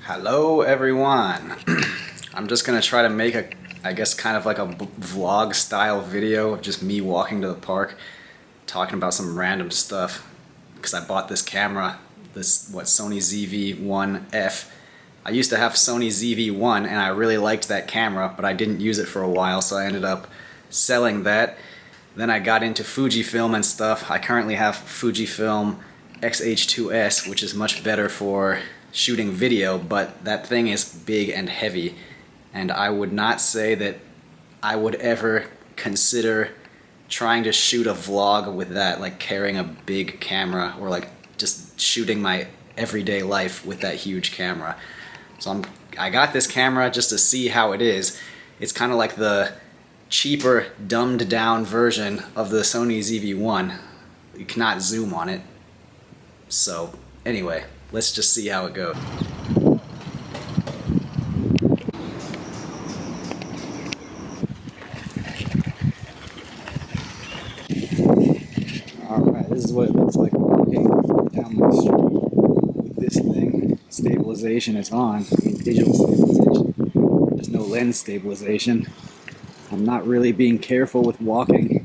Hello everyone. I'm just gonna try to make I guess kind of like a vlog style video of just me walking to the park talking about some random stuff because I bought this camera, Sony ZV-1F. I used to have Sony ZV-1 and I really liked that camera, but I didn't use it for a while, so I ended up selling that. Then I got into Fujifilm and stuff. I currently have Fujifilm X-H2S, which is much better for shooting video, but that thing is big and heavy, and I would not say that I would ever consider trying to shoot a vlog with that, like carrying a big camera or like just shooting my everyday life with that huge camera. So I got this camera just to see how it is. It's kind of like the cheaper, dumbed down version of the Sony ZV-1. You cannot zoom on it. So anyway, let's just see how it goes. Alright, this is what it looks like walking down the street with this thing. Stabilization is on, digital stabilization. There's no lens stabilization. I'm not really being careful with walking,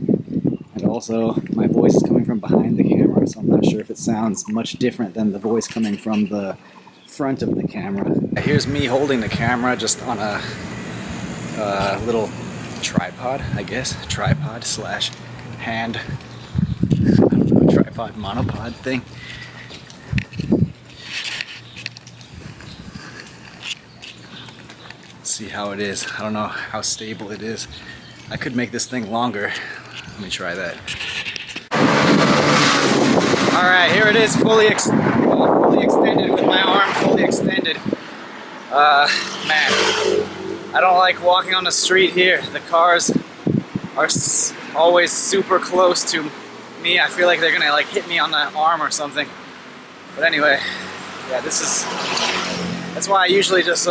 and also my voice is coming from behind the camera, so I'm not sure if it sounds much different than the voice coming from the front of the camera. Here's me holding the camera just on a little tripod, I guess. Tripod slash hand, I don't know, tripod monopod thing. See how it is. I don't know how stable it is. I could make this thing longer. Let me try that. Alright, here it is, fully extended, with my arm fully extended. Man, I don't like walking on the street here. The cars are always super close to me. I feel like they're gonna like hit me on the arm or something. But anyway, yeah, that's why I usually just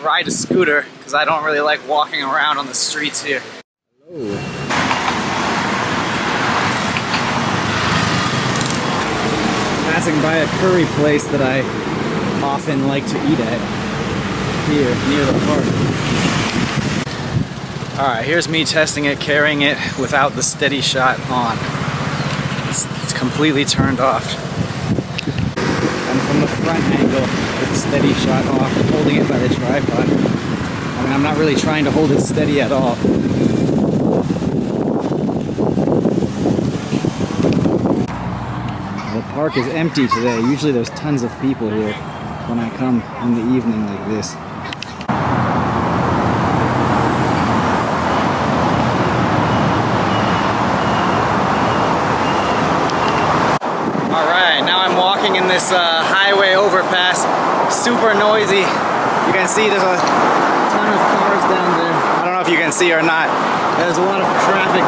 ride a scooter, because I don't really like walking around on the streets here. Hello. Passing by a curry place that I often like to eat at here near the park. Alright, here's me testing it, carrying it without the steady shot on. It's completely turned off. And from the front angle, with the steady shot off, holding it by the tripod. I mean, I'm not really trying to hold it steady at all. The park is empty today. Usually there's tons of people here when I come in the evening like this. Alright, now I'm walking in this highway overpass. Super noisy. You can see there's a ton of cars down there. I don't know if you can see or not. There's a lot of traffic.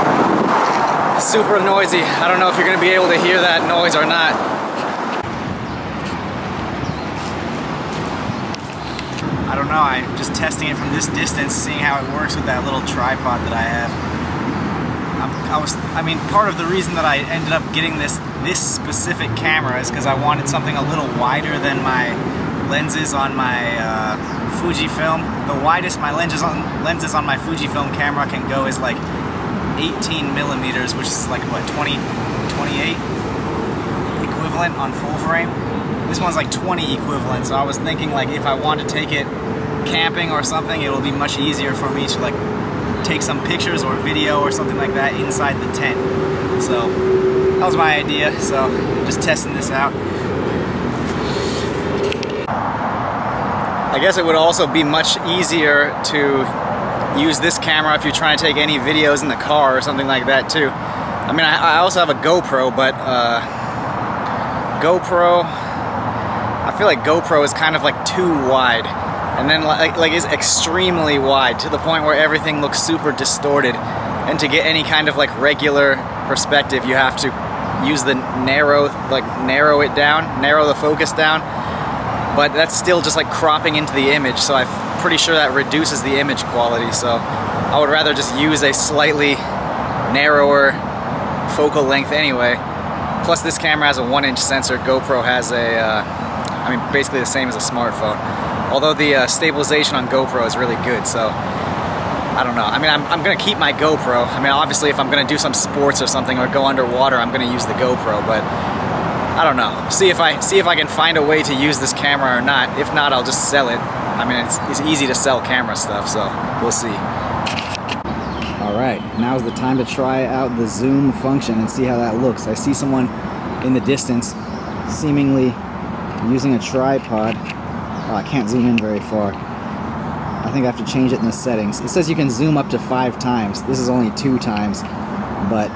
Super noisy. I don't know if you're going to be able to hear that noise or not. I don't know. I'm just testing it from this distance, seeing how it works with that little tripod that I have. I mean, part of the reason that I ended up getting this specific camera is because I wanted something a little wider than my lenses on my Fujifilm. The widest my lenses on my Fujifilm camera can go is like 18 millimeters, which is like what, 28 equivalent on full frame. This one's like 20 equivalent, so I was thinking like if I want to take it camping or something, it will be much easier for me to like take some pictures or video or something like that inside the tent. So that was my idea, so just testing this out. I guess it would also be much easier to use this camera if you're trying to take any videos in the car or something like that too. I mean, I also have a GoPro, but I feel like GoPro is kind of like too wide, and then like is extremely wide to the point where everything looks super distorted, and to get any kind of like regular perspective you have to use the narrow the focus down, but that's still just like cropping into the image, so I'm pretty sure that reduces the image quality. So I would rather just use a slightly narrower focal length anyway. Plus this camera has a 1-inch sensor. GoPro has a, I mean, basically the same as a smartphone. Although the stabilization on GoPro is really good, so I don't know. I mean, I'm gonna keep my GoPro. I mean, obviously, if I'm gonna do some sports or something or go underwater, I'm gonna use the GoPro. But I don't know. See if I can find a way to use this camera or not. If not, I'll just sell it. I mean, it's easy to sell camera stuff, so we'll see. All right, now's the time to try out the zoom function and see how that looks. I see someone in the distance, seemingly using a tripod. Oh, I can't zoom in very far. I think I have to change it in the settings. It says you can zoom up to 5 times. This is only 2 times, but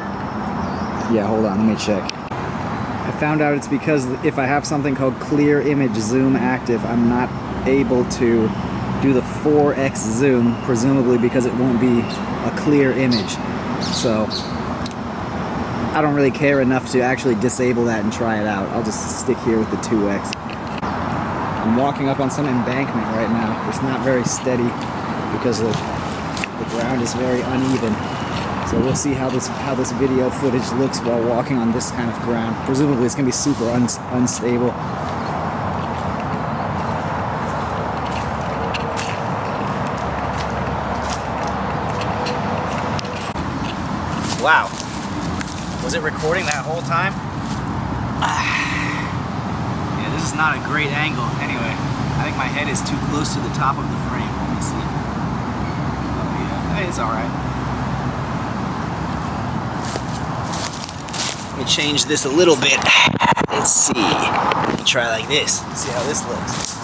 yeah, hold on, let me check. I found out it's because if I have something called clear image zoom active, I'm not able to do the 4x zoom, presumably because it won't be a clear image. So I don't really care enough to actually disable that and try it out. I'll just stick here with the 2x. I'm walking up on some embankment right now. It's not very steady because the ground is very uneven. So we'll see how this video footage looks while walking on this kind of ground. Presumably it's going to be super unstable. Wow. Was it recording that whole time? Yeah, this is not a great angle. Anyway, I think my head is too close to the top of the frame. Let me see. Oh yeah, hey, it's alright. Let me change this a little bit. Let's see. Let me try like this. See how this looks.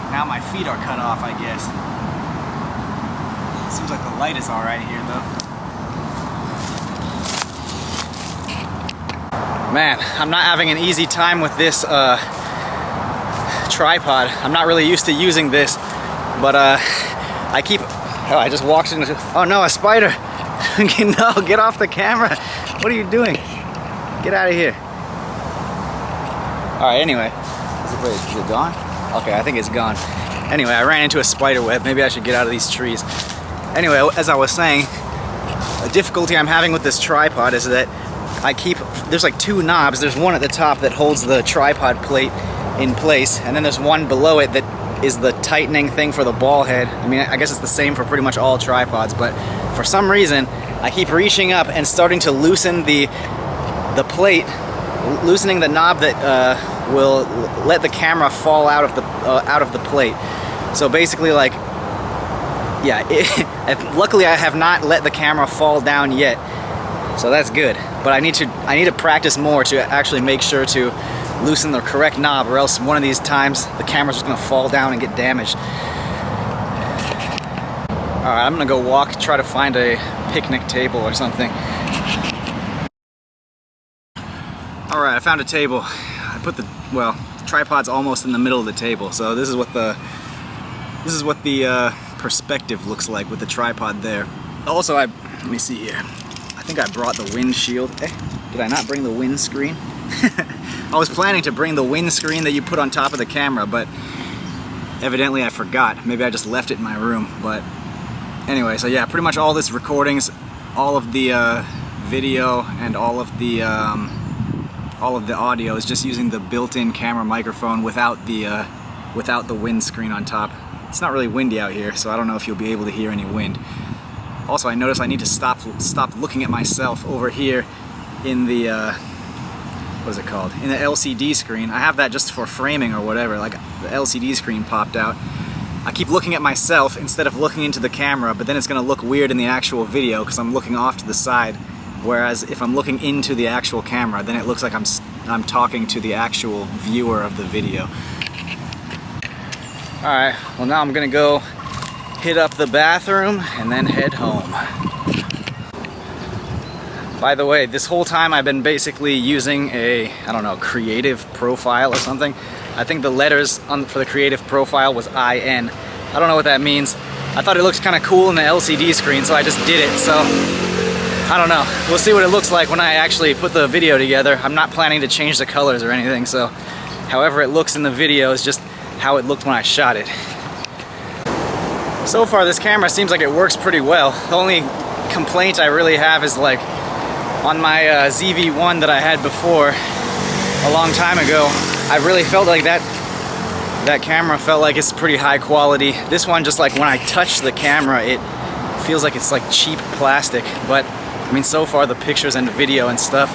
Now my feet are cut off, I guess. Seems like the light is alright here, though. Man, I'm not having an easy time with this tripod. I'm not really used to using this, but I keep... Oh, I just walked into... Oh no, a spider! No, get off the camera! What are you doing? Get out of here. Alright, anyway. Is it gone? Okay, I think it's gone. Anyway, I ran into a spider web. Maybe I should get out of these trees. Anyway, as I was saying, the difficulty I'm having with this tripod is that there's like 2 knobs. There's one at the top that holds the tripod plate in place, and then there's one below it that is the tightening thing for the ball head. I mean, I guess it's the same for pretty much all tripods, but for some reason, I keep reaching up and starting to loosen the plate, loosening the knob that will let the camera fall out of the plate. So basically, like, yeah, luckily I have not let the camera fall down yet, so that's good. But I need to practice more to actually make sure to loosen the correct knob, or else one of these times the camera's just gonna fall down and get damaged. All right, I'm gonna go walk, try to find a picnic table or something. All right, I found a table. I put the tripod's almost in the middle of the table, so this is what the perspective looks like with the tripod there. Also, let me see here. I think I brought the windshield. Did I not bring the windscreen? I was planning to bring the windscreen that you put on top of the camera, but evidently I forgot. Maybe I just left it in my room. But anyway, so yeah, pretty much all this recordings, all of the video and all of the audio is just using the built-in camera microphone without the windscreen on top. It's not really windy out here, so I don't know if you'll be able to hear any wind. Also, I noticed I need to stop looking at myself over here in the what is it called? In the LCD screen. I have that just for framing or whatever. Like, the LCD screen popped out. I keep looking at myself instead of looking into the camera, but then it's gonna look weird in the actual video because I'm looking off to the side. Whereas if I'm looking into the actual camera, then it looks like I'm talking to the actual viewer of the video. Alright, well now I'm gonna go hit up the bathroom and then head home. By the way, this whole time I've been basically using a, I don't know, creative profile or something. I think the letters for the creative profile was IN. I don't know what that means. I thought it looked kind of cool in the LCD screen, so I just did it. So, I don't know. We'll see what it looks like when I actually put the video together. I'm not planning to change the colors or anything, so however it looks in the video is just how it looked when I shot it. So far this camera seems like it works pretty well. The only complaint I really have is like on my ZV-1 that I had before a long time ago, I really felt like that that camera felt like it's pretty high quality. This one, just like when I touch the camera, it feels like it's like cheap plastic. But I mean, so far the pictures and the video and stuff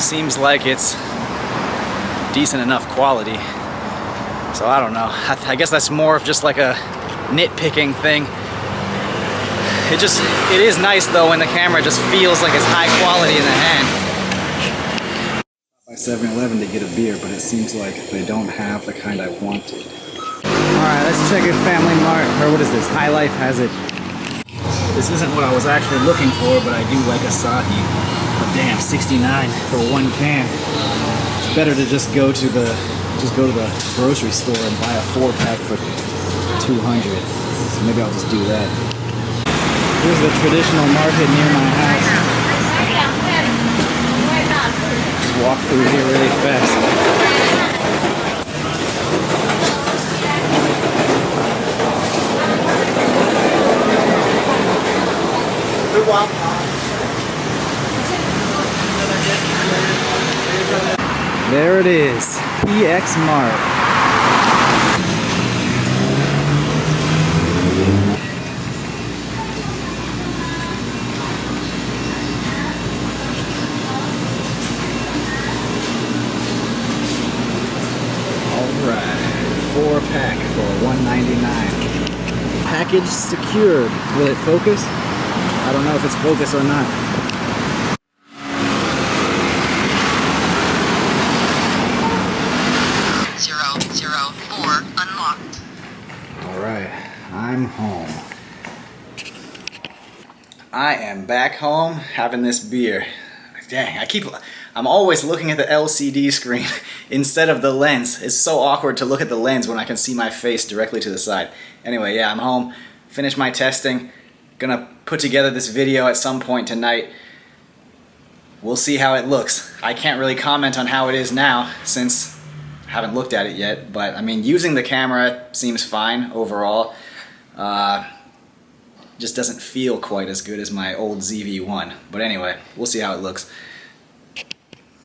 seems like it's decent enough quality. So I don't know. I guess that's more of just like a nitpicking thing. It is nice though when the camera just feels like it's high quality in the hand. By 7-Eleven to get a beer, but it seems like they don't have the kind I wanted. Alright, let's check if Family Mart, or what is this, High Life has it. This isn't what I was actually looking for, but I do like Asahi. But damn, 69 for one can. It's better to just go to the grocery store and buy a 4-pack for 200. So maybe I'll just do that. Here's the traditional market near my house. Just walk through here really fast. There it is, PX Mart. Alright, 4-pack for $1.99. Package secured. Will it focus? I don't know if it's focused or not. Unlocked. Alright, I'm home. I am back home having this beer. Dang, I'm always looking at the LCD screen instead of the lens. It's so awkward to look at the lens when I can see my face directly to the side. Anyway, yeah, I'm home, finished my testing, gonna put together this video at some point tonight. We'll see how it looks. I can't really comment on how it is now since I haven't looked at it yet, but I mean, using the camera seems fine overall. Just doesn't feel quite as good as my old ZV-1. But anyway, we'll see how it looks.